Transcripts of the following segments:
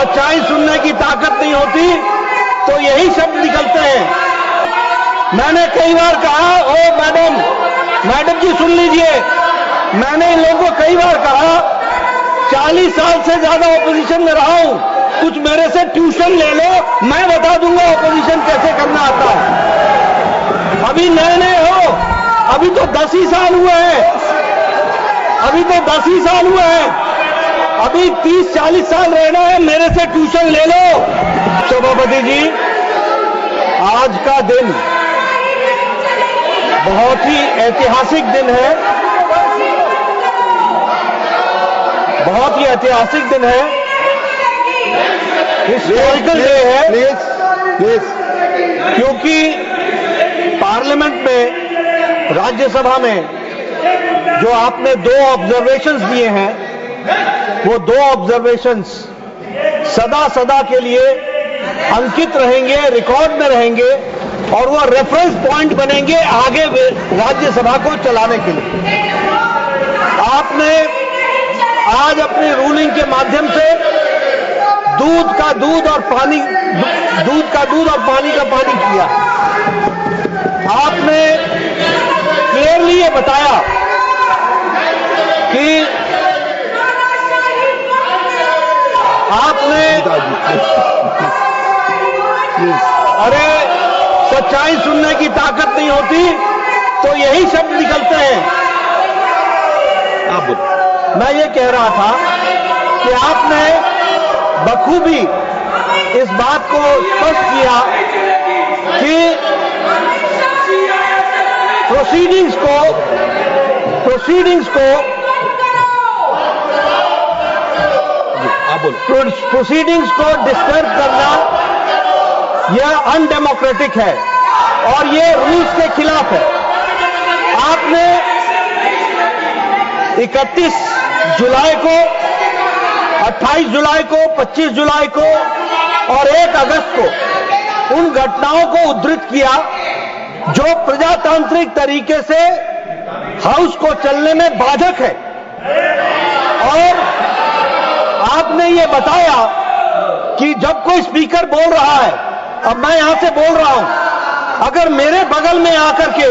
सच्चाई सुनने की ताकत नहीं होती तो यही शब्द निकलते हैं। मैंने कई बार कहा, ओ मैडम जी सुन लीजिए, मैंने इन लोगों को कई बार कहा 40 साल से ज्यादा ऑपोजिशन में रहा हूं, कुछ मेरे से ट्यूशन ले लो, मैं बता दूंगा ऑपोजिशन कैसे करना आता है। अभी नए नए हो, अभी तो 10 ही साल हुए हैं, अभी 30-40 साल रहना है, मेरे से ट्यूशन ले लो। सभापति जी, आज का दिन बहुत ही ऐतिहासिक दिन है, बहुत ही ऐतिहासिक दिन है, हिस्टोरिकल डे है। प्लीज, क्योंकि पार्लियामेंट में, राज्यसभा में जो आपने 2 ऑब्जर्वेशंस दिए हैं, वो 2 ऑब्जर्वेशंस सदा सदा के लिए अंकित रहेंगे, रिकॉर्ड में रहेंगे और वो रेफरेंस पॉइंट बनेंगे आगे राज्यसभा को चलाने के लिए। आपने आज अपनी रूलिंग के माध्यम से दूध का दूध और पानी का पानी किया। आपने क्लियरली ये बताया कि अरे सच्चाई सुनने की ताकत नहीं होती तो यही शब्द निकलते हैं। मैं ये कह रहा था कि आपने बखूबी इस बात को स्पष्ट किया कि प्रोसीडिंग्स को डिस्टर्ब करना यह अनडेमोक्रेटिक है और ये रूल्स के खिलाफ है। आपने 31 जुलाई को, 28 जुलाई को, 25 जुलाई को और 1 अगस्त को उन घटनाओं को उद्धृत किया जो प्रजातांत्रिक तरीके से हाउस को चलने में बाधक है। और आपने ये बताया कि जब कोई स्पीकर बोल रहा है, अब मैं यहां से बोल रहा हूं, अगर मेरे बगल में आकर के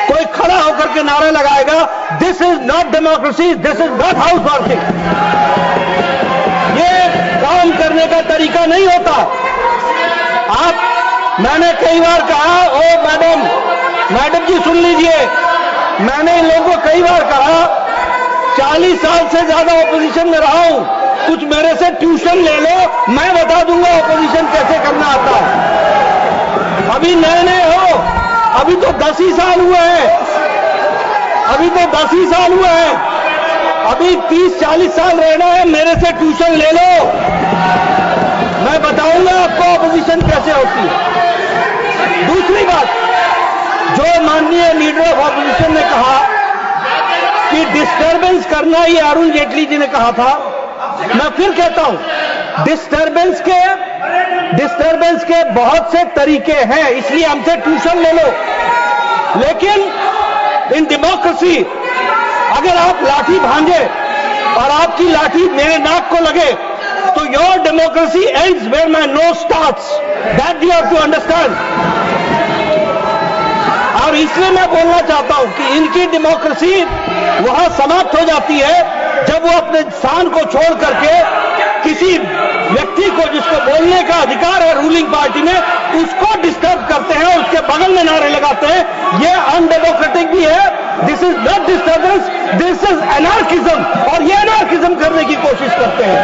कोई खड़ा होकर के नारे लगाएगा, this is not democracy, this is not house working, ये काम करने का तरीका नहीं होता। मैंने कई बार कहा, ओ मैडम जी सुन लीजिए, मैंने इन लोगों को कई बार कहा 40 साल से ज्यादा ऑपोजिशन में रहा हूं, कुछ मेरे से ट्यूशन ले लो, मैं बता दूंगा ऑपोजिशन कैसे करना आता है। अभी नए नए हो, अभी तो 10 ही साल हुए हैं, अभी 30-40 साल रहना है, मेरे से ट्यूशन ले लो, मैं बताऊंगा आपको ऑपोजिशन कैसे होती है। दूसरी बात, जो माननीय लीडर ऑफ ऑपोजिशन ने कहा कि डिस्टर्बेंस करना, ये अरुण जेटली जी ने कहा था, मैं फिर कहता हूं, डिस्टर्बेंस के बहुत से तरीके हैं, इसलिए हमसे ट्यूशन ले लो। लेकिन इन डेमोक्रेसी अगर आप लाठी भांजे और आपकी लाठी मेरे नाक को लगे तो your democracy ends where my nose starts, that you have to understand. और इसलिए मैं बोलना चाहता हूं कि इनकी डेमोक्रेसी वहां समाप्त हो जाती है जब वो अपने स्थान को छोड़ करके किसी व्यक्ति को, जिसको बोलने का अधिकार है रूलिंग पार्टी में, उसको डिस्टर्ब करते हैं, उसके बगल में नारे लगाते हैं। ये अनडेमोक्रेटिक भी है, this is not disturbance, this is anarchism, और ये एनार्किज्म करने की कोशिश करते हैं।